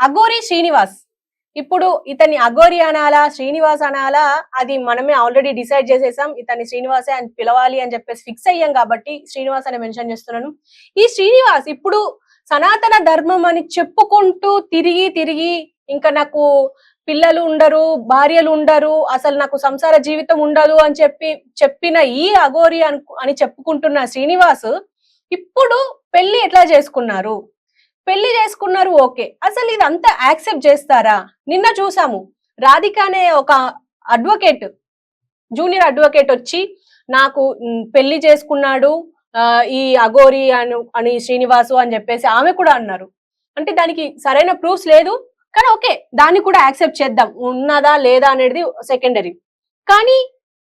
అఘోరి శ్రీనివాస్. ఇప్పుడు ఇతన్ని అఘోరి అనాలా, శ్రీనివాస్ అనాలా, అది మనమే ఆల్రెడీ డిసైడ్ చేసేసాం. ఇతన్ని శ్రీనివాసే అని పిలవాలి అని చెప్పేసి ఫిక్స్ అయ్యాం కాబట్టి శ్రీనివాస్ అని మెన్షన్ చేస్తున్నాను. ఈ శ్రీనివాస్ ఇప్పుడు సనాతన ధర్మం అని చెప్పుకుంటూ తిరిగి తిరిగి ఇంకా నాకు పిల్లలు ఉండరు, భార్యలు ఉండరు, అసలు నాకు సంసార జీవితం ఉండదు అని చెప్పిన ఈ అఘోరి అని చెప్పుకుంటున్న శ్రీనివాస్ ఇప్పుడు పెళ్లి ఎట్లా చేసుకున్నారు? పెళ్లి చేసుకున్నారు, ఓకే. అసలు ఇదంతా యాక్సెప్ట్ చేస్తారా? నిన్న చూసాము, రాధిక అనే ఒక అడ్వకేట్, జూనియర్ అడ్వకేట్ వచ్చి నాకు పెళ్లి చేసుకున్నాడు ఈ అఘోరి అని శ్రీనివాసు అని చెప్పేసి ఆమె కూడా అన్నారు. అంటే దానికి సరైన ప్రూఫ్స్ లేదు, కానీ ఓకే, దాన్ని కూడా యాక్సెప్ట్ చేద్దాం, ఉన్నదా లేదా అనేది సెకండరీ. కానీ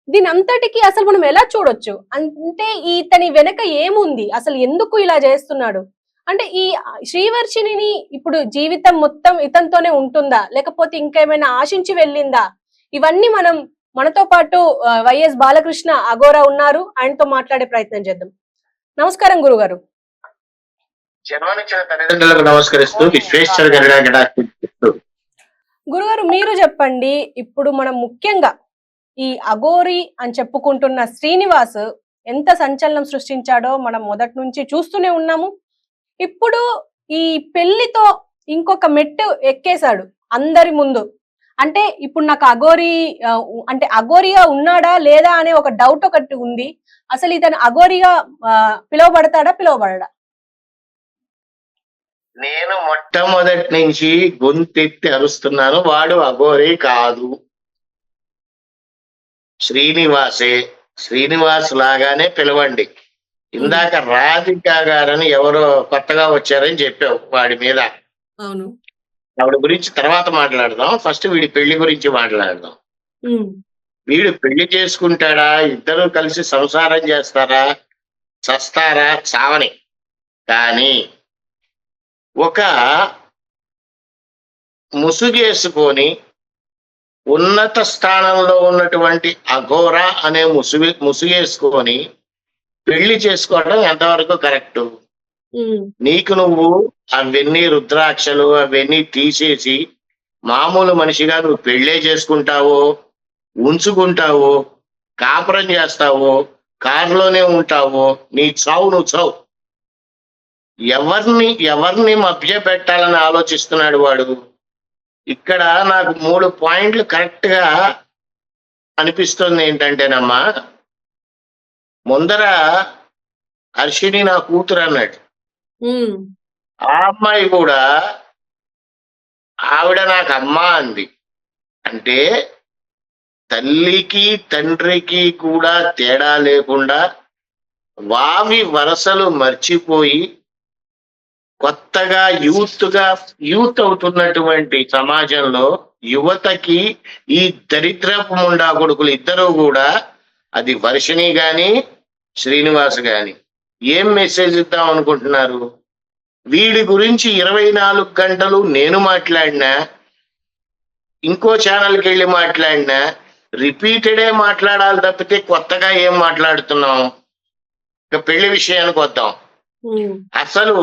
దీని అంతటికి అసలు మనం ఎలా చూడొచ్చు అంటే ఇతని వెనక ఏముంది, అసలు ఎందుకు ఇలా చేస్తున్నాడు? అంటే ఈ శ్రీవర్షిని ఇప్పుడు జీవితం మొత్తం ఇతనితోనే ఉంటుందా, లేకపోతే ఇంకేమైనా ఆశించి వెళ్ళిందా? ఇవన్నీ మనతో పాటు వైఎస్ బాలకృష్ణ అఘోరా ఉన్నారు, ఆయనతో మాట్లాడే ప్రయత్నం చేద్దాం. నమస్కారం గురుగారు. గురుగారు, మీరు చెప్పండి, ఇప్పుడు మనం ముఖ్యంగా ఈ అఘోరి అని చెప్పుకుంటున్న శ్రీనివాస్ ఎంత సంచలనం సృష్టించాడో మనం మొదటి నుంచి చూస్తూనే ఉన్నాము. ఇప్పుడు ఈ పెళ్లితో ఇంకొక మెట్టు ఎక్కేశాడు అందరి ముందు. అంటే ఇప్పుడు నాకు అఘోరిగా ఉన్నాడా లేదా అనే ఒక డౌట్ ఒకటి ఉంది. అసలు ఇతను అఘోరిగా పిలువబడడా? నేను మొట్టమొదటి నుంచి గొంతెత్తి అరుస్తున్నాను, వాడు అఘోరి కాదు, శ్రీనివాసే. శ్రీనివాస్ లాగానే పిలవండి. ఇందాక రాధిక గారని ఎవరో కొత్తగా వచ్చారని చెప్పావు వాడి మీద. అవును, ఆవిడ గురించి తర్వాత మాట్లాడదాం, ఫస్ట్ వీడి పెళ్లి గురించి మాట్లాడదాం. వీడు పెళ్లి చేసుకుంటాడా, ఇద్దరు కలిసి సంసారం చేస్తారా, చస్తారా, చావని. కానీ ఒక ముసుగేసుకొని ఉన్నత స్థానంలో ఉన్నటువంటి అఘోర అనే ముసుగేసుకొని పెళ్లి చేసుకోవడం ఎంతవరకు కరెక్ట్? నీకు నువ్వు అవన్నీ రుద్రాక్షలు అవన్నీ తీసేసి మామూలు మనిషిగా నువ్వు పెళ్లే చేసుకుంటావో, ఉంచుకుంటావో, కాపురం చేస్తావో, కారులోనే ఉంటావో, నీ చావు నువ్వు చావు. ఎవరిని మభ్య పెట్టాలని ఆలోచిస్తున్నాడు వాడు. ఇక్కడ నాకు 3 పాయింట్లు కరెక్ట్ గా అనిపిస్తుంది. ఏంటంటేనమ్మా, ముందర హర్షిని నా కూతురు అన్నాడు. ఆ అమ్మాయి కూడా ఆవిడ నాకు అమ్మ అంది. అంటే తల్లికి తండ్రికి కూడా తేడా లేకుండా వావి వరసలు మర్చిపోయి కొత్తగా యూత్ అవుతున్నటువంటి సమాజంలో యువతకి ఈ దరిద్రపు ముండా కొడుకులు ఇద్దరు కూడా, అది వర్షిణి గాని శ్రీనివాస్ గాని, ఏం మెసేజ్ ఇద్దాం అనుకుంటున్నారు? వీడి గురించి 24 గంటలు నేను మాట్లాడినా, ఇంకో ఛానల్కి వెళ్ళి మాట్లాడినా, రిపీటెడే మాట్లాడాలి తప్పితే కొత్తగా ఏం మాట్లాడుతున్నాం? ఇక పెళ్లి విషయానికి వద్దాం. అసలు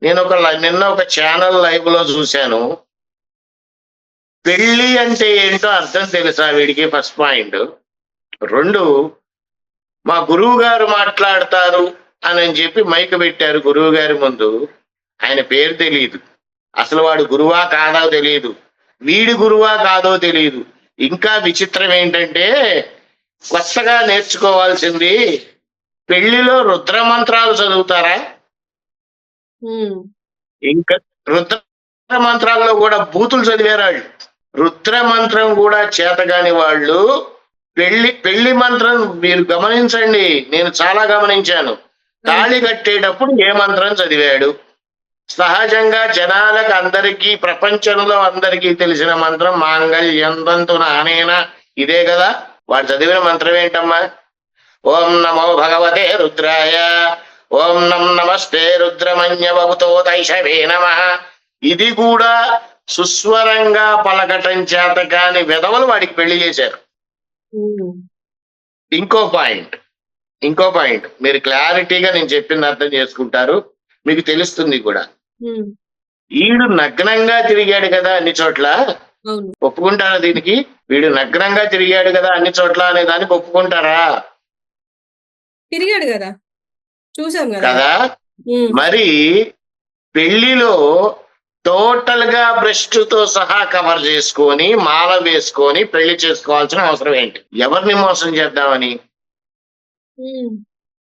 నేను నిన్న ఒక ఛానల్ లైవ్ లో చూశాను. పెళ్లి అంటే ఏంటో అర్థం తెలుసా వీడికి? First point. 2, మా గురువు గారు మాట్లాడతారు అని చెప్పి మైక్ పెట్టారు గురువు గారి ముందు. ఆయన పేరు తెలియదు, అసలు వాడు గురువా కాదో తెలియదు, వీడి గురువా కాదో తెలియదు. ఇంకా విచిత్రం ఏంటంటే, కొత్తగా నేర్చుకోవాల్సింది, పెళ్లిలో రుద్రమంత్రాలు చదువుతారా? ఇంకా రుద్ర మంత్రాల్లో కూడా బూతులు చదివేరాళ్ళు. రుద్ర మంత్రం కూడా చేతగాని వాళ్ళు పెళ్లి మంత్రం మీరు గమనించండి, నేను చాలా గమనించాను. తాళి కట్టేటప్పుడు ఏ మంత్రం చదివాడు? సహజంగా జనాలకు అందరికీ, ప్రపంచంలో అందరికీ తెలిసిన మంత్రం మాంగళ్యం తంతున అనేనా, ఇదే కదా. వాడు చదివిన మంత్రం ఏంటమ్మా? ఓం నమో భగవతే రుద్రాయ, ఓం నమస్తే రుద్రమన్యవతో తైషవే నమః. ఇది కూడా సుస్వరంగా పలకటం చేత కాని వెధవలు వాడికి పెళ్లి చేశారు. ఇంకో పాయింట్ మీరు క్లారిటీగా నేను చెప్పింది అర్థం చేసుకుంటారు, మీకు తెలుస్తుంది కూడా. ఈడు నగ్నంగా తిరిగాడు కదా అన్ని చోట్ల, అవును. ఒప్పుకుంటారా దీనికి? వీడు నగ్నంగా తిరిగాడు కదా అన్ని చోట్ల అనే దానికి ఒప్పుకుంటారా? తిరిగాడు కదా, చూసాం కదా. కదా. మరి పెళ్లిలో టోటల్ గా బ్రెస్ట్ తో సహా కవర్ చేసుకొని మాల వేసుకొని పెళ్లి చేసుకోవాల్సిన అవసరం ఏంటి? ఎవరిని మోసం చేద్దామని?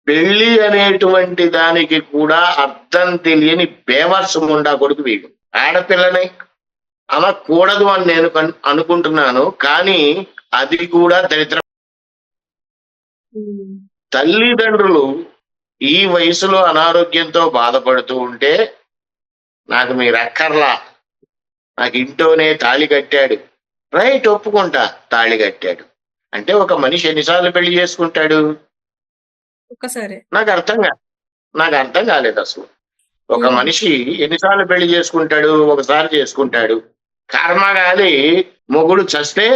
పెళ్లి అనేటువంటి దానికి కూడా అర్థం తెలియని బేవర్స్ ముండా కొడుకు వీడు. ఆడపిల్లని అనకూడదు అని నేను అనుకుంటున్నాను, కానీ అది కూడా దరిద్రం. తల్లిదండ్రులు ఈ వయసులో అనారోగ్యంతో బాధపడుతూ ఉంటే నాకు మీరు అక్కర్లా, నాకు ఇంట్లోనే తాళి కట్టాడు, రైట్, ఒప్పుకుంటా, తాళి కట్టాడు అంటే ఒక మనిషి ఎన్నిసార్లు పెళ్లి చేసుకుంటాడు? ఒక్కసారి. నాకు అర్థం కాలేదు అసలు. ఒక మనిషి ఎన్నిసార్లు పెళ్లి చేసుకుంటాడు? ఒకసారి చేసుకుంటాడు. కర్మగాలి మొగుడు చస్తే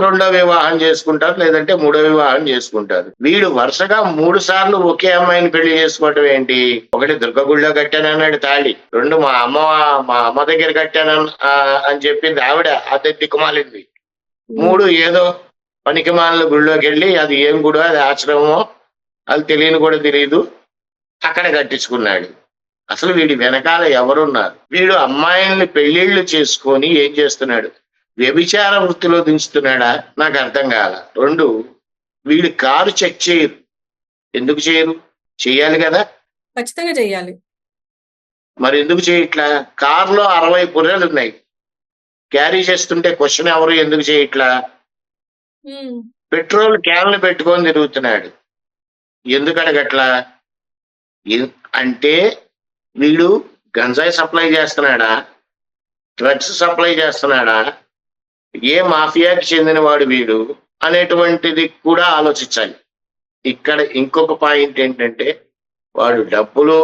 రెండో వివాహం చేసుకుంటారు, లేదంటే మూడో వివాహం చేసుకుంటారు. వీడు వరుసగా 3 సార్లు ఒకే అమ్మాయిని పెళ్లి చేసుకోవటం ఏంటి? ఒకటి దుర్గగుడిలో కట్టానన్నాడు తాళి, 2 మా అమ్మ దగ్గర కట్టాను అని చెప్పింది ఆవిడ, అదే దిక్కుమాలింది. 3 ఏదో పనికిమాలిన గుడిలోకి వెళ్ళి, అది ఏం గుడో అది ఆశ్రమమో అది తెలియని కూడా తెలియదు, అక్కడ కట్టించుకున్నాడు. అసలు వీడి వెనకాల ఎవరున్నారు? వీడు అమ్మాయిల్ని పెళ్లిళ్ళు చేసుకొని ఏం చేస్తున్నాడు? వ్యభిచార వృత్తిలో దించుతున్నాడా? నాకు అర్థం కాల. 2, వీడి కారు చెక్ చేయరు. ఎందుకు చేయరు? చెయ్యాలి కదా, ఖచ్చితంగా చెయ్యాలి. మరి ఎందుకు చేయట్లా? కారులో 60 పుర్రెలు ఉన్నాయి, క్యారీ చేస్తుంటే క్వశ్చన్ ఎవరు ఎందుకు చేయట్లా? పెట్రోల్ క్యాన్లు పెట్టుకొని తిరుగుతున్నాడు, ఎందుకు అడగట్లా? అంటే వీడు గంజాయి సప్లై చేస్తున్నాడా, డ్రగ్స్ సప్లై చేస్తున్నాడా, ఏ మాఫియాకి చెందినవాడు వీడు అనేటువంటిది కూడా ఆలోచించాలి. ఇక్కడ ఇంకొక పాయింట్ ఏంటంటే, వాడు డబ్బులు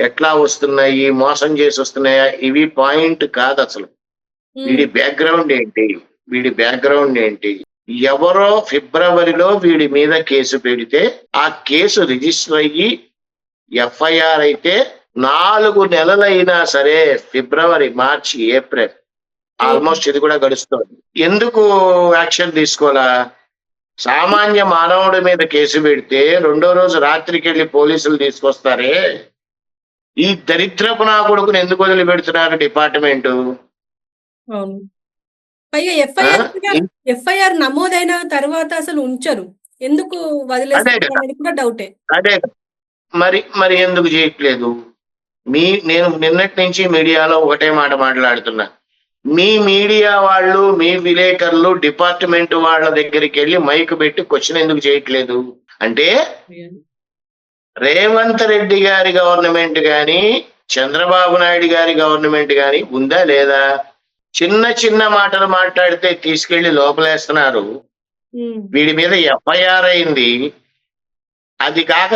ఎట్లా వస్తున్నాయి, మోసం చేసి వస్తున్నాయా, ఇవి పాయింట్ కాదు అసలు. వీడి బ్యాక్గ్రౌండ్ ఏంటి? ఎవరో ఫిబ్రవరిలో వీడి మీద కేసు పెడితే ఆ కేసు రిజిస్టర్ అయ్యి ఎఫ్ఐఆర్ అయితే 4 నెలలైనా సరే, ఫిబ్రవరి, మార్చి, ఏప్రిల్, ఆల్మోస్ట్ ఇది కూడా గడుస్తుంది. ఎందుకు యాక్షన్ తీసుకోవాలా? సామాన్య మానవుడి మీద కేసు పెడితే 2వ రోజు రాత్రికి వెళ్ళి పోలీసులు తీసుకొస్తారే, ఈ దరిద్రపు నా కొడుకుని ఎందుకు వదిలిపెడుతున్నారు డిపార్ట్మెంట్? పైగా ఎఫ్ఐఆర్ నమోదైన తర్వాత అసలు ఉంచరు, ఎందుకు వదిలేస్తారు కూడా డౌటే. అదే మరి ఎందుకు చేయట్లేదు? నేను నిన్నటి నుంచి మీడియాలో ఒకటే మాట మాట్లాడుతున్నా. మీ మీడియా వాళ్ళు, మీ విలేకరులు డిపార్ట్మెంట్ వాళ్ళ దగ్గరికి వెళ్ళి మైక్ పెట్టి క్వశ్చన్ ఎందుకు చేయట్లేదు అంటే, రేవంత్ రెడ్డి గారి గవర్నమెంట్ గాని, చంద్రబాబు నాయుడు గారి గవర్నమెంట్ గాని ఉందా లేదా? చిన్న మాటలు మాట్లాడితే తీసుకెళ్లి లోపలేస్తున్నారు. వీడి మీద ఎఫ్ఐఆర్ అయింది. అది కాక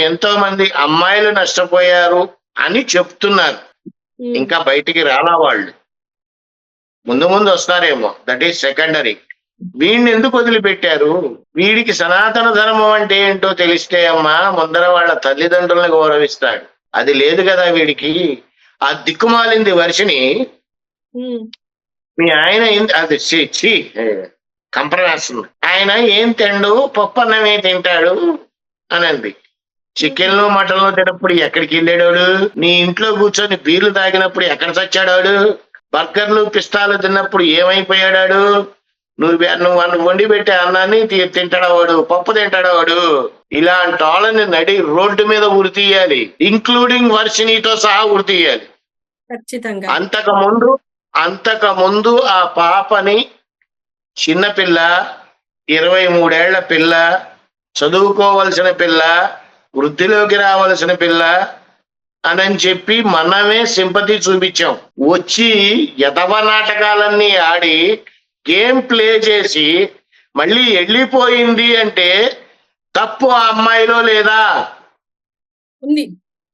ఎంతో మంది అమ్మాయిలు నష్టపోయారు అని చెప్తున్నారు. ఇంకా బయటికి రాలా వాళ్ళు, ముందు వస్తారేమో, దట్ ఈస్ సెకండరీ. వీడిని ఎందుకు వదిలిపెట్టారు? వీడికి సనాతన ధర్మం అంటే ఏంటో తెలిస్తే అమ్మా ముందర వాళ్ళ తల్లిదండ్రులను గౌరవిస్తాడు. అది లేదు కదా వీడికి. ఆ దిక్కుమాలింది వర్షిని మీ ఆయన అది కంపరేస్తుంది. ఆయన ఏం తిండు, పప్పు అన్నమే తింటాడు అనంది. చికెన్లు మటన్లు తినప్పుడు ఎక్కడికి వెళ్ళాడు? నీ ఇంట్లో కూర్చొని బీర్లు తాగినప్పుడు ఎక్కడ చచ్చాడాడు? బర్గర్లు పిస్తాలు తిన్నప్పుడు ఏమైపోయాడాడు? నువ్వు వండి పెట్టే అన్నాన్ని తింటాడా వాడు? పప్పు తింటాడా వాడు? ఇలాంటి వాళ్ళని నడి రోడ్డు మీద ఉరి తీయాలి, ఇంక్లూడింగ్ వర్షినితో సహా ఉరి తీయాలి. ఖచ్చితంగా. అంతకు ముందు ఆ పాపని, చిన్నపిల్ల, 23 ఏళ్ల పిల్ల, చదువుకోవలసిన పిల్ల, వృద్ధిలోకి రావాల్సిన పిల్ల అని చెప్పి మనమే సింపతి చూపించాం. వచ్చి యదవ నాటకాలన్నీ ఆడి గేమ్ ప్లే చేసి మళ్ళీ వెళ్ళిపోయింది అంటే తప్పు ఆ అమ్మాయిలో లేదా? ఉంది,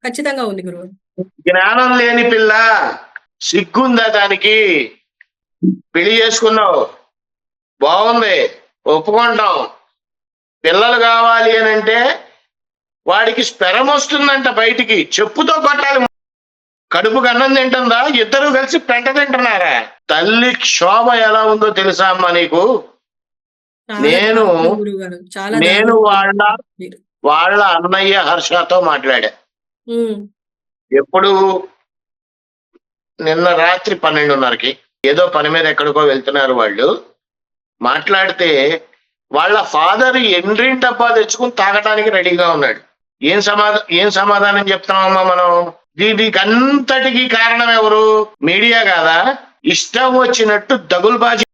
ఖచ్చితంగా ఉంది గురువు. జ్ఞానం లేని పిల్ల, సిగ్గుందా దానికి? పెళ్లి చేసుకున్నావు, బాగుంది, ఒప్పుకుంటాం. పిల్లలు కావాలి అని అంటే వాడికి స్పెరం వస్తుందంట, బయటికి చెప్పుతో కొట్టాలి. కడుపుకి అన్నం తింటుందా? ఇద్దరు కలిసి పెంట తింటున్నారా? తల్లి క్షోభ ఎలా ఉందో తెలుసా అమ్మా నీకు? చాలా నేను దారుణం గురుగారు, చాలా నేను దారుణం మీరు. వాళ్ళ అన్నయ్య హర్షతో మాట్లాడా. ఉమ్, ఎప్పుడు? నిన్న రాత్రి 12:30కి ఏదో పని మీద ఎక్కడికో వెళ్తున్నారు వాళ్ళు. మాట్లాడితే వాళ్ళ ఫాదర్ ఎండ్రిన్ డబ్బా తెచ్చుకుని తాగడానికి రెడీగా ఉన్నాడు. ఏం సమాధానం చెప్తామమ్మా మనం? దీనికి అంతటికి కారణం ఎవరు? మీడియా కాదా? ఇష్టం వచ్చినట్టు దగులుబాజీ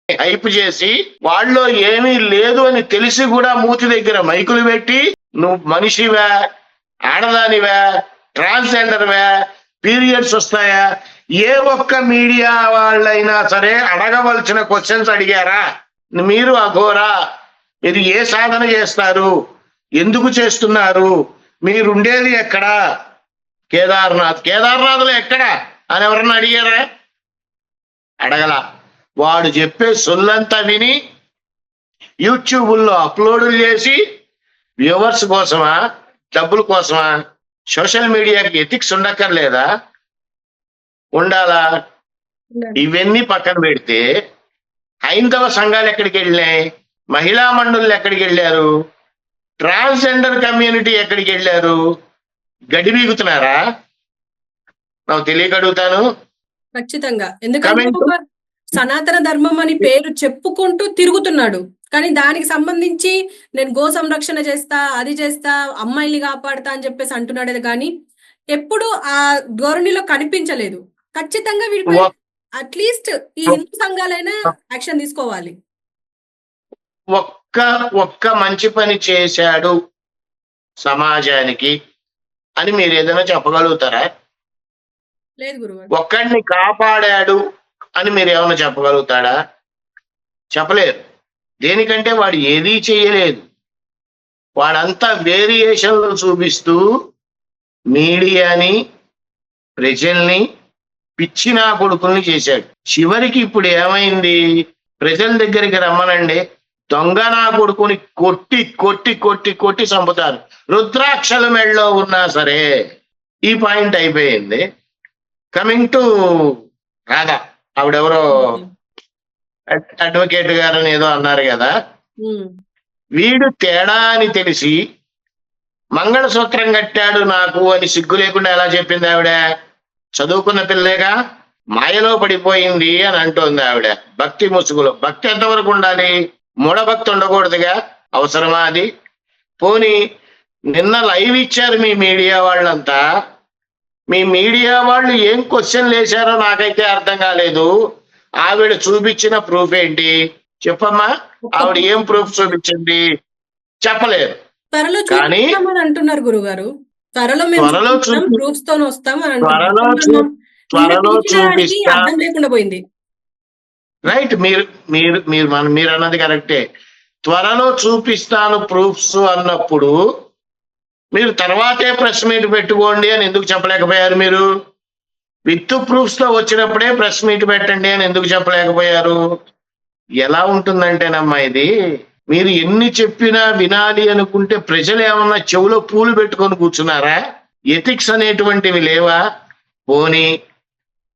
హైప్ చేసి వాళ్ళలో ఏమీ లేదు అని తెలిసి కూడా మూతి దగ్గర మైకులు పెట్టి నువ్వు మనిషివా, ఆడదానివా, ట్రాన్స్జెండర్వా, పీరియడ్స్ వస్తాయా, ఏ ఒక్క మీడియా వాళ్ళైనా సరే అడగవలసిన క్వశ్చన్స్ అడిగారా? మీరు అఘోరా, మీరు ఏ సాధన చేస్తారు, ఎందుకు చేస్తున్నారు, మీరుండేది ఎక్కడ, కేదార్నాథ్లో ఎక్కడ అని ఎవరన్నా అడిగారా? అడగల. వాడు చెప్పే సొల్లంతా విని యూట్యూబుల్లో అప్లోడ్లు చేసి వ్యూవర్స్ కోసమా, డబ్బుల కోసమా? సోషల్ మీడియాకి ఎథిక్స్ ఉండక్కర్లేదా? ఉండాలా? ఇవన్నీ పక్కన పెడితే హైందవ సంఘాలు ఎక్కడికి వెళ్ళినాయి? మహిళా మండళ్ళు ఎక్కడికి వెళ్ళారు? ట్రాన్స్జెండర్ కమ్యూనిటీ ఎక్కడికి వెళ్ళారు? గడిబీగుతున్నారా? నాకు తెలియక అడుగుతాను. ఖచ్చితంగా. ఎందుకంటే ఒక సనాతన ధర్మం అని పేరు చెప్పుకుంటూ తిరుగుతున్నాడు, కానీ దానికి సంబంధించి నేను గో సంరక్షణ చేస్తా, అది చేస్తా, అమ్మాయిల్ని కాపాడుతా అని చెప్పేసి అంటున్నాడు, కానీ ఎప్పుడు ఆ ధోరణిలో కనిపించలేదు. ఖచ్చితంగా వీడిపై అట్లీస్ట్ ఈ హిందూ సంఘాలైనా యాక్షన్ తీసుకోవాలి. ఒక్క మంచి పని చేశాడు సమాజానికి అని మీరు ఏదైనా చెప్పగలుగుతారా? లేదు గురుగారు. ఒక్కడిని కాపాడాడు అని మీరు ఏమైనా చెప్పగలుగుతాడా? చెప్పలేరు. దేనికంటే వాడు ఏదీ చేయలేదు. వాడంతా వేరియేషన్లు చూపిస్తూ మీడియాని, ప్రజల్ని పిచ్చినా కొడుకుల్ని చేశాడు. చివరికి ఇప్పుడు ఏమైంది? ప్రజల దగ్గరికి రమ్మనండి, దొంగ నా కొడుకుని కొట్టి కొట్టి కొట్టి కొట్టి చంపుతారు. రుద్రాక్షల మెడలో ఉన్నా సరే. ఈ పాయింట్ అయిపోయింది. కమింగ్ టు రాధా, ఆవిడెవరో అడ్వకేట్ గారని ఏదో అన్నారు కదా. వీడు తేడా అని తెలిసి మంగళసూత్రం కట్టాడు నాకు అని సిగ్గు లేకుండా ఎలా చెప్పింది ఆవిడ? చదువుకున్న పిల్లేగా, మాయలో పడిపోయింది అని అంటోంది ఆవిడ. భక్తి ముసుగులో. భక్తి ఎంతవరకు ఉండాలి? మూఢభక్తి ఉండకూడదుగా. అవసరమా అది? పోనీ నిన్న లైవ్ ఇచ్చారు మీ మీడియా వాళ్ళంతా. మీ మీడియా వాళ్ళు ఏం క్వశ్చన్లు వేశారో నాకైతే అర్థం కాలేదు. ఆవిడ చూపించిన ప్రూఫ్ ఏంటి చెప్పమ్మా? ఆవిడ ఏం ప్రూఫ్ చూపించింది? చెప్పలేదు. త్వరలో కానీ అంటున్నారు గురుగారు, త్వరలో ప్రూఫ్స్ తో వస్తాం అని చూపిస్తా. అర్థం లేకుండా పోయింది. రైట్, మీరు అన్నది కరెక్టే. త్వరలో చూపిస్తాను ప్రూఫ్స్ అన్నప్పుడు మీరు తర్వాతే ప్రెస్ మీట్ పెట్టుకోండి అని ఎందుకు చెప్పలేకపోయారు? మీరు విత్ ప్రూఫ్స్ తో వచ్చినప్పుడే ప్రెస్ మీట్ పెట్టండి అని ఎందుకు చెప్పలేకపోయారు? ఎలా ఉంటుందంటేనమ్మా ఇది, మీరు ఎన్ని చెప్పినా వినాలి అనుకుంటే ప్రజలు ఏమన్నా చెవులో పూలు పెట్టుకొని కూర్చున్నారా? ఎథిక్స్ అనేటువంటివి లేవా? పోనీ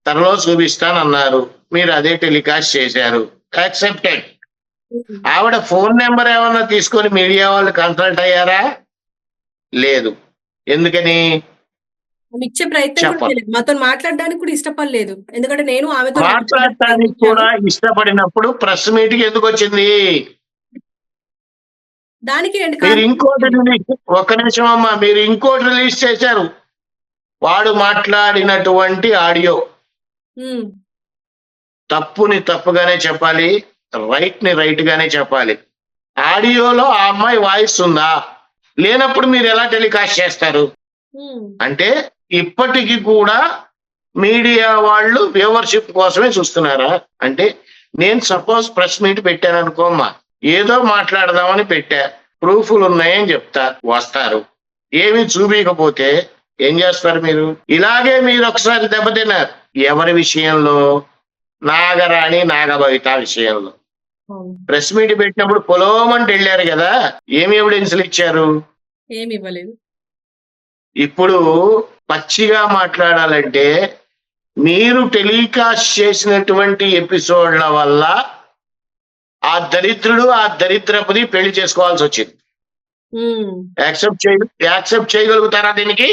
త్వరలో చూపిస్తానన్నారు, మీరు అదే టెలికాస్ట్ చేశారు, యాక్సెప్టెడ్. ఆవిడ ఫోన్ నెంబర్ ఏమన్నా తీసుకొని మీడియా వాళ్ళు కన్సల్ట్ అయ్యారా? లేదు. ఎందుకని? ఇచ్చే ప్రయత్నం కూడా చేయలేదు. మాతో మాట్లాడడానికి కూడా ఇష్టపడలేదు. ఎందుకంటే నేను ఆమెతో మాట్లాడటానికి కూడా ఇష్టపడినప్పుడు ప్రెస్ మీట్కి ఎందుకు వచ్చింది? దానికి మీరు ఇంకోటి రిలీజ్, ఒక్క నిమిషం అమ్మా, మీరు ఇంకోటి రిలీజ్ చేశారు. వాడు మాట్లాడినటువంటి ఆడియో. తప్పుని తప్పుగానే చెప్పాలి, రైట్ ని రైట్ గానే చెప్పాలి. ఆడియోలో ఆ అమ్మాయి వాయిస్ ఉందా? లేనప్పుడు మీరు ఎలా టెలికాస్ట్ చేస్తారు? అంటే ఇప్పటికీ కూడా మీడియా వాళ్ళు వ్యూవర్షిప్ కోసమే చూస్తున్నారా? అంటే నేను సపోజ్ ప్రెస్ మీట్ పెట్టాను అనుకోమ్మా, ఏదో మాట్లాడదామని పెట్టా, ప్రూఫ్లు ఉన్నాయని చెప్తా, వస్తారు. ఏమి చూపించకపోతే ఏం చేస్తారు మీరు? ఇలాగే మీరు ఒకసారి దెబ్బతిన్నారు. ఎవరి విషయంలో? నాగరాణి నాగభవిత విషయంలో. ప్రెస్ మీట్ పెట్టినప్పుడు పొలోమంటే వెళ్ళారు కదా, ఏమి ఎవిడెన్స్లు ఇచ్చారు? ఏమి ఇవ్వలేదు. ఇప్పుడు పచ్చిగా మాట్లాడాలంటే మీరు టెలికాస్ట్ చేసినటువంటి ఎపిసోడ్ల వల్ల ఆ దరిద్రుడు ఆ దరిద్రపుది పెళ్లి చేసుకోవాల్సి వచ్చింది. ఉమ్. యాక్సెప్ట్ చేయగలుగుతారా దీనికి?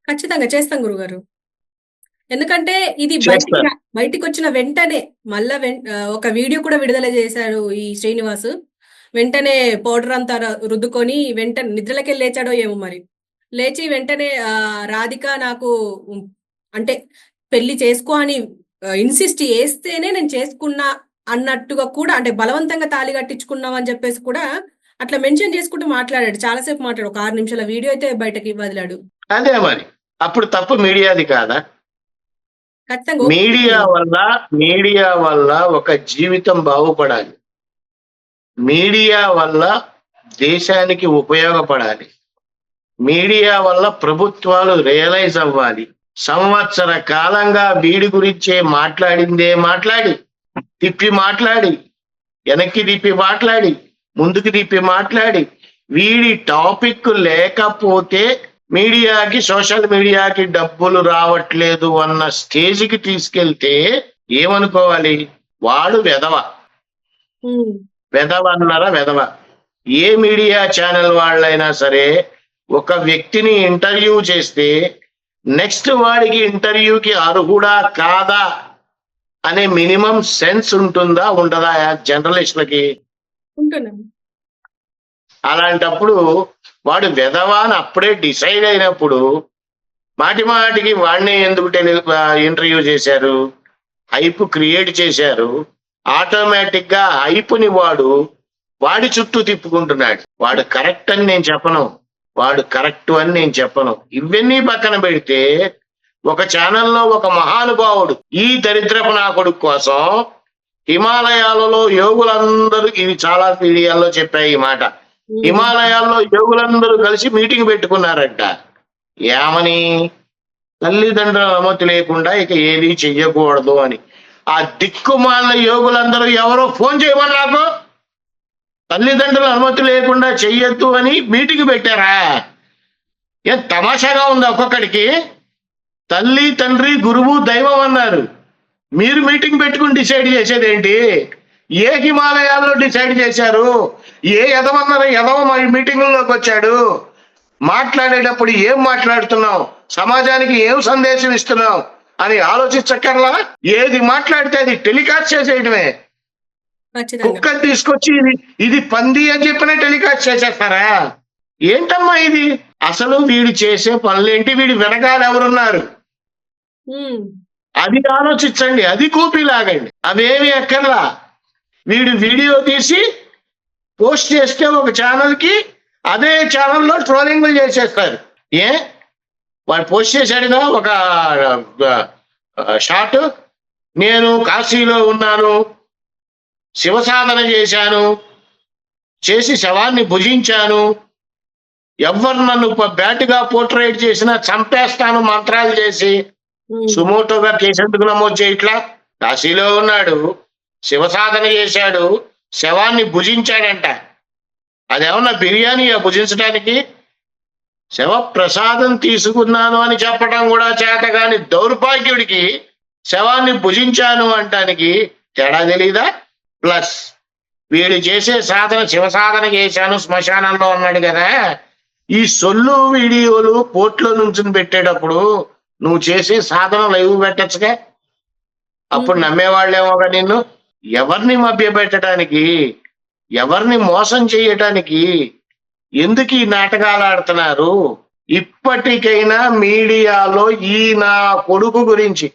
ఖచ్చితంగా చేస్తాం గురుగారు. ఎందుకంటే ఇది చేస్తారు. బయటికి వచ్చిన వెంటనే మళ్ళా ఒక వీడియో కూడా విడుదల చేశాడు ఈ శ్రీనివాస్. వెంటనే పౌడర్ అంతా రుద్దుకొని వెంటనే నిద్రలకెళ్ళి లేచాడో ఏమో మరి. లేచి వెంటనే రాధిక నాకు అంటే పెళ్లి చేసుకో అని ఇన్సిస్ట్ చేస్తేనే నేను చేసుకున్నా అన్నట్టుగా కూడా, అంటే బలవంతంగా తాళి కట్టించుకున్నాం అని చెప్పేసి కూడా అట్లా మెన్షన్ చేసుకుంటూ మాట్లాడాడు. చాలాసేపు మాట్లాడు. ఒక 6 నిమిషాల వీడియో అయితే బయటకి వదిలాడు. అదే మరి అప్పుడు తప్పు మీడియాది కాదా? ఖచ్చితంగా మీడియా వల్ల ఒక జీవితం బాగుపడాలి. మీడియా వల్ల దేశానికి ఉపయోగపడాలి. మీడియా వల్ల ప్రభుత్వాలు రియలైజ్ అవ్వాలి. సంవత్సర కాలంగా వీడి గురించే మాట్లాడిందే మాట్లాడి తిప్పి మాట్లాడి వెనక్కి తిప్పి మాట్లాడి ముందుకు తిప్పి మాట్లాడి వీడి టాపిక్ లేకపోతే మీడియాకి సోషల్ మీడియాకి డబ్బులు రావట్లేదు అన్న స్టేజ్కి తీసుకెళ్తే ఏమనుకోవాలి? వాడు వెధవ అన్నారా? వెధవ. ఏ మీడియా ఛానల్ వాళ్ళైనా సరే ఒక వ్యక్తిని ఇంటర్వ్యూ చేస్తే నెక్స్ట్ వాడికి ఇంటర్వ్యూకి అర్హుడా కాదా అనే మినిమం సెన్స్ ఉంటుందా ఉండదా జర్నలిస్టులకి? ఉంటున్నాను. అలాంటప్పుడు వాడు వెధవా అని అప్పుడే డిసైడ్ అయినప్పుడు మాటికి వాడినే ఎందుకు ఇంటర్వ్యూ చేశారు? హైప్ క్రియేట్ చేశారు. ఆటోమేటిక్ గా హైప్ని వాడి చుట్టూ తిప్పుకుంటున్నాడు. వాడు కరెక్ట్ అని నేను చెప్పను, వాడు కరెక్ట్ అని నేను చెప్పను. ఇవన్నీ పక్కన పెడితే ఒక ఛానల్లో ఒక మహానుభావుడు ఈ దరిద్రపు నా కొడుకు కోసం హిమాలయాలలో యోగులందరూ, ఇది చాలా మీడియాల్లో చెప్పాయి ఈ మాట, హిమాలయాల్లో యోగులందరూ కలిసి మీటింగ్ పెట్టుకున్నారంట. ఏమని? తల్లిదండ్రుల అనుమతి లేకుండా ఇక ఏది చెయ్యకూడదు అని. ఆ దిక్కుమాల యోగులందరూ ఎవరో ఫోన్ చేయమని నాకు తల్లిదండ్రుల అనుమతి లేకుండా చెయ్యొద్దు అని మీటింగ్ పెట్టారా? ఏం తమాషాగా ఉంది ఒక్కొక్కడికి. తల్లి తండ్రి గురువు దైవం అన్నారు, మీరు మీటింగ్ పెట్టుకుని డిసైడ్ చేసేది ఏంటి? ఏ హిమాలయాల్లో డిసైడ్ చేశారు? ఏ ఎదవన్నారు? ఎదవ మీటింగుల్లోకి వచ్చాడు. మాట్లాడేటప్పుడు ఏం మాట్లాడుతున్నావు, సమాజానికి ఏం సందేశం ఇస్తున్నావు అని ఆలోచించక్కర్లా. ఏది మాట్లాడితే అది టెలికాస్ట్ చేసేయడమే. కుక్కని తీసుకొచ్చి ఇది పంది అని చెప్పిన టెలికాస్ట్ చేసేస్తారా? ఏంటమ్మా ఇది? అసలు వీడు చేసే పనులేంటి? వీడి వెనకాల ఎవరున్నారు అది ఆలోచించండి. అది కూపి లాగండి. అవేమి అక్కర్లా. వీడు వీడియో తీసి పోస్ట్ చేస్తే ఒక ఛానల్కి అదే ఛానల్లో ట్రోలింగ్లు చేసేస్తారు. వాడు పోస్ట్ చేశాడుగా ఒక షాట్, నేను కాశీలో ఉన్నాను, శివసాధన చేశాను, చేసి శవాన్ని భుజించాను, ఎవరు నన్ను బ్యాటుగా పోర్ట్రేట్ చేసినా చంపేస్తాను మంత్రాలు చేసి, సుమోటోగా కేసు ఎందుకు నమోదు చేయట్లా? కాశీలో ఉన్నాడు, శివసాధన చేశాడు, శవాన్ని భుజించాడంట. అదేమన్నా బిర్యానీయా భుజించడానికి? శవ ప్రసాదం తీసుకున్నాను అని చెప్పడం కూడా చేతగాని దౌర్భాగ్యుడికి శవాన్ని భుజించాను అంటానికి తేడా తెలీదా? ప్లస్ వీడు చేసే సాధన శివసాధన చేశాను శ్మశానంలో ఉన్నాడు కదా, ఈ సొల్లు వీడియోలు పోర్ట్లో నుంచి పెట్టేటప్పుడు నువ్వు చేసే సాధన లైవ్ పెట్టచ్చుగా, అప్పుడు నమ్మేవాళ్ళేమోగా నిన్ను. ఎవరిని మభ్యపెట్టడానికి, ఎవరిని మోసం చేయటానికి ఎందుకు ఈ నాటకాలు ఆడుతున్నారు? ఇప్పటికైనా మీడియాలో ఈ నా కొడుకు గురించి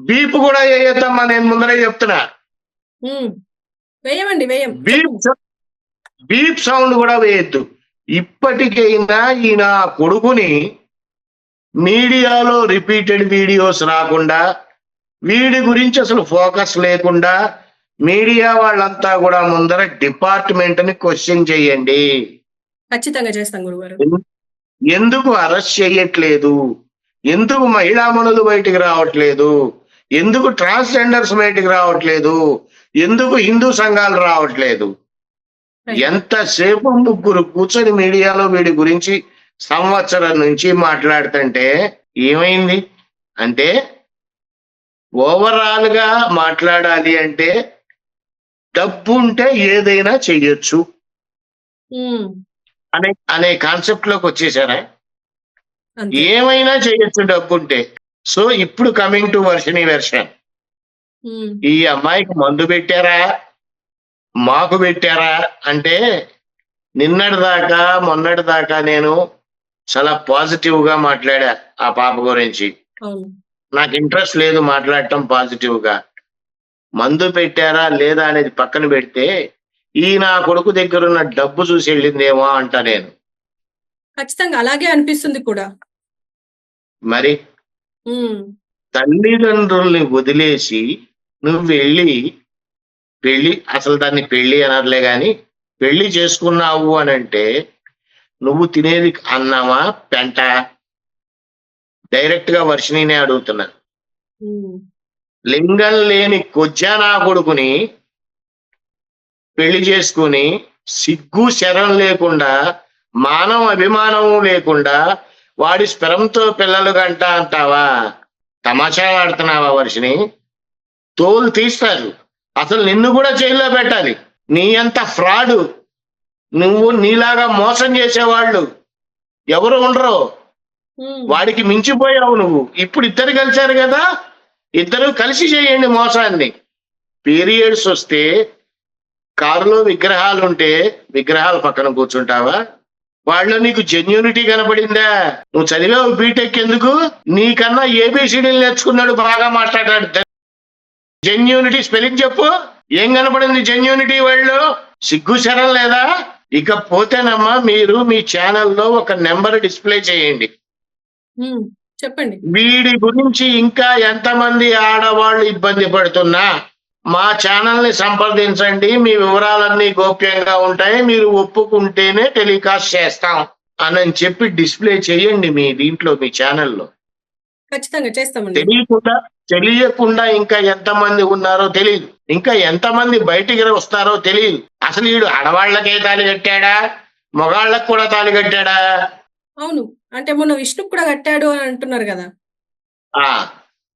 బీప్ కూడా వేయొద్దమ్మా, నేను ముందరే చెప్తున్నా. బీప్ సౌండ్ కూడా వేయద్దు. ఇప్పటికైనా ఈ నా కొడుకుని మీడియాలో రిపీటెడ్ వీడియోస్ రాకుండా, వీడి గురించి అసలు ఫోకస్ లేకుండా మీడియా వాళ్ళంతా కూడా ముందర డిపార్ట్మెంట్ ని క్వశ్చన్ చేయండి. ఖచ్చితంగా చేస్తాం గురుగారు. ఎందుకు అరెస్ట్ చేయట్లేదు? ఎందుకు మహిళా మనులు బయటికి రావట్లేదు? ఎందుకు ట్రాన్స్జెండర్స్ బయటికి రావట్లేదు? ఎందుకు హిందూ సంఘాలు రావట్లేదు? ఎంతసేపు ముగ్గురు కూర్చొని మీడియాలో వీడి గురించి సంవత్సరం నుంచి మాట్లాడుతుంటే ఏమైంది అంటే, ఓవరాల్ గా మాట్లాడాలి అంటే డబ్బు ఉంటే ఏదైనా చెయ్యొచ్చు ఉమ్, అనే కాన్సెప్ట్ లోకి వచ్చేసారా? అంతే. ఏమైనా చేయొచ్చు డబ్బు ఉంటే. సో ఇప్పుడు కమింగ్ టు వెర్షన్, ఉమ్, ఈ అమ్మాయికి మందు పెట్టారా, మాకు పెట్టారా అంటే, నిన్నటి దాకా మొన్నటి దాకా నేను చాలా పాజిటివ్ గా మాట్లాడా ఆ పాప గురించి. అవును. నాకు ఇంట్రెస్ట్ లేదు మాట్లాడటం పాజిటివ్ గా. మందు పెట్టారా లేదా అనేది పక్కన పెడితే, ఈ నా కొడుకు దగ్గర ఉన్న డబ్బు చూసి వెళ్ళిందేమో అంట నేను. ఖచ్చితంగా అలాగే అనిపిస్తుంది కూడా. మరి ఉమ్, తల్లిదండ్రుల్ని వదిలేసి నువ్వు పెళ్లి, అసలు దాన్ని పెళ్లి అనర్లే గాని, పెళ్లి చేసుకున్నావు అని అంటే నువ్వు తినేది అన్నమా పెంట? డైరెక్ట్ గా వర్షిణినే అడుగుతున్నా. ఉమ్, లింగం లేని కొజ్జా నా కొడుకుని పెళ్లి చేసుకుని సిగ్గు శరం లేకుండా, మానవ అభిమానం లేకుండా వాడి స్పెరంతో పిల్లలు గంట అంటావా? తమాషా ఆడుతున్నావా వర్షిని? తోలు తీస్తారు. అసలు నిన్ను కూడా జైల్లో పెట్టాలి. నీ అంత ఫ్రాడ్, నువ్వు నీలాగా మోసం చేసేవాళ్ళు ఎవరు ఉండరు. ఉమ్, వాడికి మించిపోయావు నువ్వు. ఇప్పుడు ఇద్దరు కలిశారు కదా, ఇద్దరు కలిసి చేయండి మోసాన్ని. పీరియడ్స్ వస్తే కారులో విగ్రహాలు ఉంటే విగ్రహాల పక్కన కూర్చుంటావా? వాళ్ళు నీకు జెన్యూనిటీ కనపడిందా? నువ్వు చదివావు బీటెక్ ఎందుకు? నీకన్నా ఏబిసిడీలు నేర్చుకున్నాడు, బాగా మాట్లాడాడు. జెన్యూనిటీ స్పెల్లింగ్ చెప్పు. ఏం కనపడింది జెన్యూనిటీ వాళ్ళు? సిగ్గు శరం లేదా? ఇకపోతేనమ్మా మీరు మీ ఛానల్లో ఒక నెంబర్ డిస్ప్లే చేయండి. ఉమ్, చెప్పండి. వీడి గురించి ఇంకా ఎంతమంది ఆడవాళ్ళు ఇబ్బంది పడుతున్నా మా ఛానల్ ని సంప్రదించండి, మీ వివరాలన్నీ గోప్యంగా ఉంటాయి, మీరు ఒప్పుకుంటేనే టెలికాస్ట్ చేస్తాం అని చెప్పి డిస్ప్లే చేయండి మీ దీంట్లో, మీ ఛానల్లో. ఖచ్చితంగా చేస్తామండి. తెలియకుండా ఇంకా ఎంతమంది ఉన్నారో తెలియదు, ఇంకా ఎంతమంది బయటికి వస్తారో తెలియదు. అసలు వీడు ఆడవాళ్లకే తాళి కట్టాడా, మగాళ్ళకు కూడా తాళి కట్టాడా? అవును, అంటే మొన్న విష్ణుకు కూడా కట్టాడు అని అంటున్నారు కదా. ఆ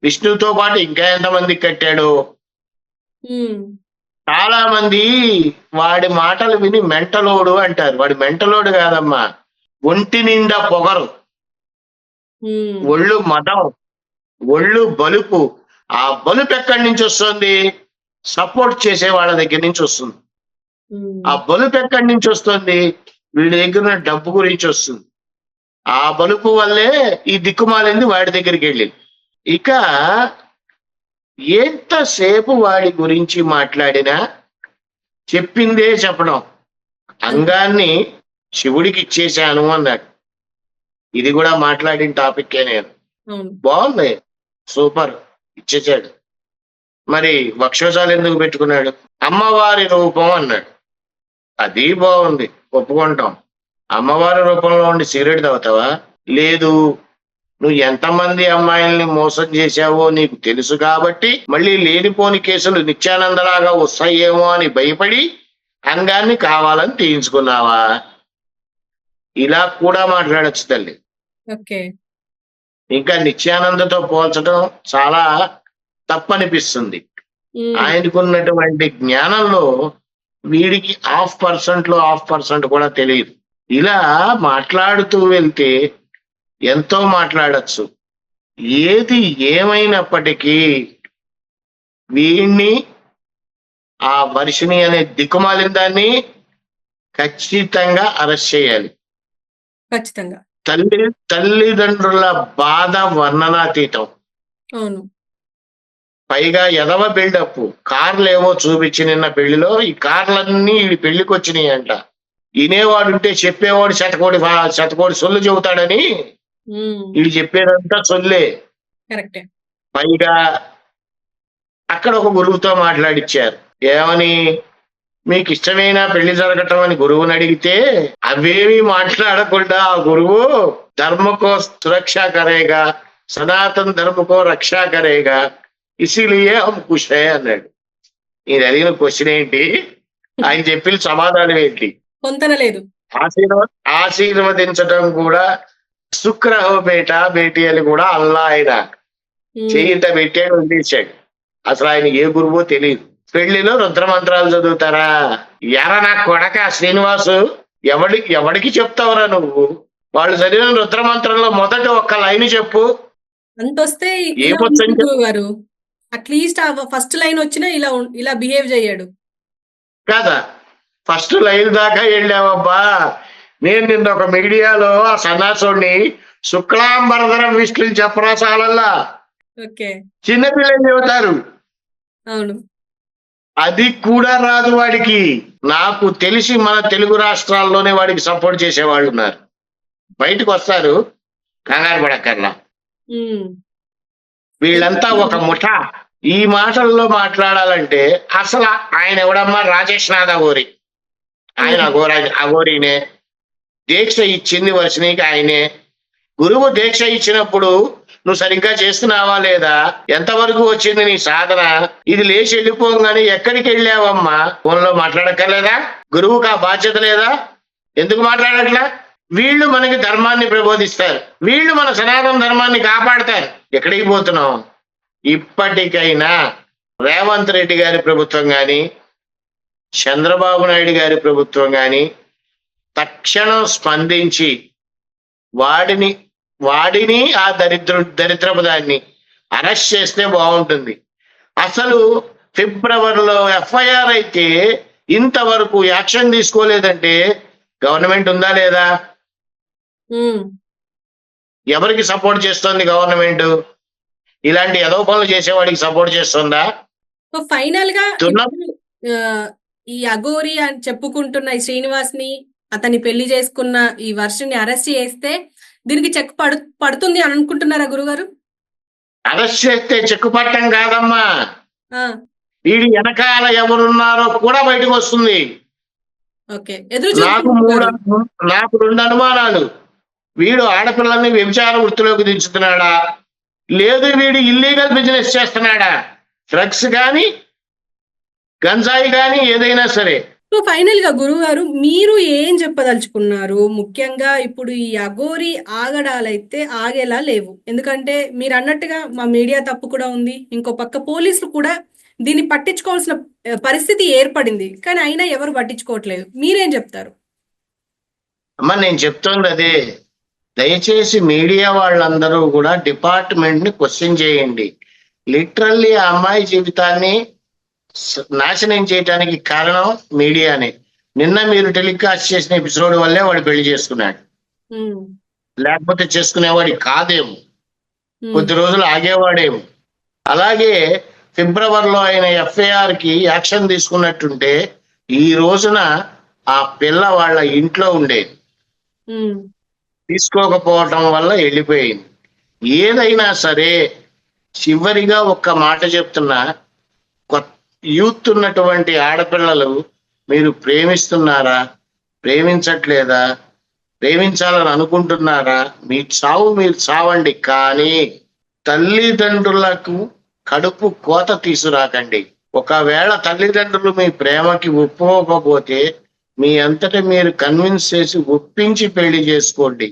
విష్ణుతో పాటు ఇంకా ఎంతమందికి కట్టాడు? ఉమ్, చాలా మంది వాడి మాటలు విని మెంటలోడు అంటారు. వాడి మెంటలోడు కాదమ్మా, ఒంటి నిండా పొగరు, ఉమ్, ఒళ్ళు మదం, ఒళ్ళు బలుపు. ఆ బలుపు ఎక్కడి నుంచి వస్తుంది? సపోర్ట్ చేసే వాళ్ళ దగ్గర నుంచి వస్తుంది. ఉమ్, ఆ బలుపు ఎక్కడి నుంచి వస్తుంది? వీడి దగ్గర ఉన్న డబ్బు గురించి వస్తుంది. ఆ బలుపు వల్లే ఈ దిక్కుమాలింది వాడి దగ్గరికి వెళ్ళింది. ఇక ఎంతసేపు వాడి గురించి మాట్లాడినా చెప్పిందే చెప్పడం. అంగాన్ని శివుడికి ఇచ్చేశాను అన్నాడు. ఇది కూడా మాట్లాడిన టాపిక్కే. నేను అవును. బాగుంది, సూపర్, ఇచ్చేసాడు. మరి వక్షోజాలు ఎందుకు పెట్టుకున్నాడు? అమ్మవారి రూపం అన్నాడు. అది బాగుంది, ఒప్పుకుంటాం. అమ్మవారి రూపంలో ఉండి సిగరెట్ తాగుతావా? లేదు. నువ్వు ఎంతమంది అమ్మాయిల్ని మోసం చేశావో నీకు తెలుసు కాబట్టి మళ్ళీ లేనిపోని కేసులు నిత్యానందలాగా వస్తాయేమో అని భయపడి అంగాన్ని కావాలని తీయించుకున్నావా? ఇలా కూడా మాట్లాడొచ్చు తల్లి. ఓకే. ఇంకా నిత్యానందతో పోల్చడం చాలా తప్పనిపిస్తుంది. ఉమ్, ఆయనకున్నటువంటి జ్ఞానంలో వీడికి 0.5% కూడా తెలియదు. ఇలా మాట్లాడుతూ వెళ్తే ఎంతో మాట్లాడచ్చు. ఏది ఏమైనప్పటికీ వీడిని, ఆ వర్షిణి అనే దిక్కుమాలిన దాన్ని ఖచ్చితంగా అరెస్ట్ చేయాలి. ఖచ్చితంగా. తల్లిదండ్రుల బాధ వర్ణనాతీతం. అవును. పైగా ఎదవ బిల్డప్. కార్లు ఏవో చూపించి నిన్న పెళ్లిలో, ఈ కార్లన్నీ ఈ పెళ్లికి వచ్చినాయి అంట. వినేవాడుంటే చెప్పేవాడు శతకోడి సొల్లు చెబుతాడని ఉమ్, వీడు చెప్పేదంతా సొల్లే. కరెక్టే. పైగా అక్కడ ఒక గురువుతో మాట్లాడిచ్చారు. ఏమని? మీకు ఇష్టమైన పెళ్లి జరగటం అని గురువుని అడిగితే అవేమీ మాట్లాడకుండా ఆ గురువు ధర్మకో సురక్షా కరేగా, సనాతన ధర్మకో రక్షా కరేగా, ఇసిలియే హమ్ ఖుష్ హై అన్నాడు. ఇది అడిగిన క్వశ్చన్ ఏంటి? ఆయన చెప్పిన సమాధానం ఏంటి? పొంతన లేదు. ఆశీర్వదించడం కూడా శుక్రహో బేటి అని కూడా అల్లా ఆయన చేయిట పెట్టాడు, వదిలేశాడు. అసలు ఆయన ఏ గురువో తెలియదు. పెళ్లిలో రుద్రమంత్రాలు చదువుతారా? ఎరా నా కొడక శ్రీనివాసు, ఎవడికి చెప్తావురా నువ్వు? వాళ్ళు చదివిన రుద్రమంత్రంలో మొదటి ఒక్క లైన్ చెప్పు. అంతొస్తే ఏ ఇలా పొచ్చని ఉంటుంది గురువు గారు. అట్లీస్ట్ ఆ ఫస్ట్ లైన్ వచ్చినా ఇలా బిహేవ్ చేయడు కదా. ఫస్ట్ లైన్ దాకా వెళ్ళావబ్బా. నేను నిన్న ఒక మీడియాలో ఆ సన్నాసుని శుక్లాంబరధరం విష్ణుని చెప్పరా చాలల్లా. ఓకే, చిన్నపిల్లలు చెబుతారు, అవును. అది కూడా రాదు వాడికి. నాకు తెలిసి మన తెలుగు రాష్ట్రాల్లోనే వాడికి సపోర్ట్ చేసేవాళ్ళు ఉన్నారు. బయటకు వస్తారు, కంగారు పడక్కర్లా. ఉమ్, వీళ్ళంతా ఒక ముఠా. ఈ మాటల్లో మాట్లాడాలంటే అసలు ఆయన ఎవడమ్మా? రాజేష్ నాథ్ అఘోరి. ఆయన అఘోరీనే. దీక్ష ఇచ్చింది వర్షినికి ఆయనే. గురువు దీక్ష ఇచ్చినప్పుడు నువ్వు సరిగ్గా చేస్తున్నావా లేదా? ఎంతవరకు వచ్చింది నీ సాధన? ఇది లేచి వెళ్ళిపోగానే ఎక్కడికి వెళ్ళావమ్మా? ఫోన్లో మాట్లాడక్కర్లేదా? గురువుకు ఆ బాధ్యత లేదా? ఎందుకు మాట్లాడట్లా? వీళ్ళు మనకి ధర్మాన్ని ప్రబోధిస్తారు, వీళ్ళు మన సనాతన ధర్మాన్ని కాపాడతారు. ఎక్కడికి పోతున్నాం? ఇప్పటికైనా రేవంత్ రెడ్డి గారి ప్రభుత్వం కానీ, చంద్రబాబు నాయుడు గారి ప్రభుత్వం కానీ తక్షణం స్పందించి వాడిని ఆ దరిద్రపు దాన్ని అరెస్ట్ చేస్తే బాగుంటుంది. అసలు ఫిబ్రవరిలో ఎఫ్ఐఆర్ అయితే ఇంతవరకు యాక్షన్ తీసుకోలేదంటే గవర్నమెంట్ ఉందా లేదా? ఎవరికి సపోర్ట్ చేస్తోంది గవర్నమెంట్? ఇలాంటి ఏదో పనులు చేసేవాడికి సపోర్ట్ చేస్తుందా? సో ఫైనల్ గా ఈ అఘోరి అని చెప్పుకుంటున్న ఈ శ్రీనివాస్ ని, అతన్ని పెళ్లి చేసుకున్న ఈ వర్షని అరెస్ట్ చేస్తే దీనికి చెక్ పడుతుంది అని అనుకుంటున్నారా గురుగారు? అరెస్ట్ చేస్తే చెక్కు పట్టం కాదమ్మా, వీడి వెనకాల ఎవరున్నారో కూడా బయటకు వస్తుంది. నాకు రెండు అనుమానాలు. వీడు ఆడపిల్లల్ని వ్యభిచార వృత్తిలోకి దించుతున్నాడా, లేదు వీడు ఇల్లీగల్ బిజినెస్ చేస్తున్నాడా? డ్రగ్స్ కానీ, గంజాయి కానీ, ఏదైనా సరే. సో ఫైనల్ గా గురువు గారు మీరు ఏం చెప్పదలుచుకున్నారు? ముఖ్యంగా ఇప్పుడు ఈ అఘోరి ఆగడాలైతే ఆగేలా లేవు. ఎందుకంటే మీరు అన్నట్టుగా మా మీడియా తప్పు కూడా ఉంది, ఇంకో పక్క పోలీసులు కూడా దీన్ని పట్టించుకోవాల్సిన పరిస్థితి ఏర్పడింది, కానీ అయినా ఎవరు పట్టించుకోవట్లేదు. మీరేం చెప్తారు? అమ్మా నేను చెప్తోంది అదే. దయచేసి మీడియా వాళ్ళందరూ కూడా డిపార్ట్మెంట్ ని క్వశ్చన్ చేయండి. లిటరల్లీ ఆ అమ్మాయి జీవితాన్ని నాశనం చేయడానికి కారణం మీడియానే. నిన్న మీరు టెలికాస్ట్ చేసిన ఎపిసోడ్ వల్లే వాడు పెళ్లి చేసుకున్నాడు, లేకపోతే చేసుకునేవాడి కాదేమో, కొద్ది రోజులు ఆగేవాడేమో. అలాగే ఫిబ్రవరిలో ఆయన ఎఫ్ఐఆర్ కి యాక్షన్ తీసుకున్నట్టుంటే ఈ రోజున ఆ పిల్ల వాళ్ళ ఇంట్లో ఉండేది, తీసుకోకపోవటం వల్ల వెళ్ళిపోయింది. ఏదైనా సరే చివరిగా ఒక్క మాట చెప్తున్నా, యూత్ ఉన్నటువంటి ఆడపిల్లలు మీరు ప్రేమిస్తున్నారా, ప్రేమించట్లేదా, ప్రేమించాలని అనుకుంటున్నారా? మీ చావు మీరు చావండి, కానీ తల్లిదండ్రులకు కడుపు కోత తీసుకురాకండి. ఒకవేళ తల్లిదండ్రులు మీ ప్రేమకి ఒప్పుకోకపోతే మీ అంతటా మీరు కన్విన్స్ చేసి ఒప్పించి పెళ్లి చేసుకోండి.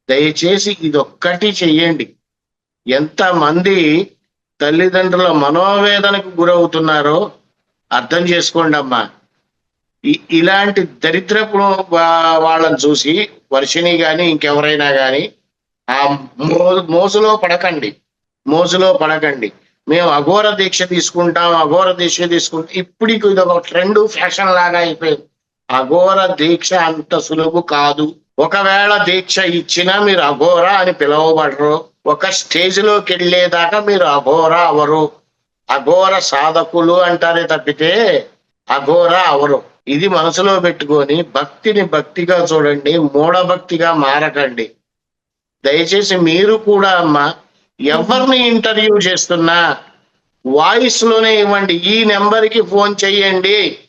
దయచేసి ఇదొక్కటి చెయ్యండి. ఎంతమంది తల్లిదండ్రుల మనోవేదనకు గురవుతున్నారో అర్థం చేసుకోండి అమ్మా. ఇలాంటి దరిద్రపు వాళ్ళని చూసి వర్షిని కానీ ఇంకెవరైనా కానీ ఆ మోసులో పడకండి. మేము అఘోర దీక్ష తీసుకుంటాం. ఇప్పుడు ఇది ఒక ట్రెండ్, ఫ్యాషన్ లాగా అయిపోయింది. అఘోర దీక్ష అంత సులువు కాదు. ఒకవేళ దీక్ష ఇచ్చినా మీరు అఘోర అని పిలువబడరు. ఒక స్టేజ్ లోకి వెళ్ళేదాకా మీరు అఘోర అవరు. అఘోర సాధకులు అంటారే తప్పితే అఘోర అవరు. ఇది మనసులో పెట్టుకొని భక్తిని భక్తిగా చూడండి, మూఢభక్తిగా మారకండి. దయచేసి మీరు కూడా అమ్మా ఎవరిని ఇంటర్వ్యూ చేస్తున్నా వాయిస్ లోనే ఇవ్వండి. ఈ నెంబర్కి ఫోన్ చెయ్యండి,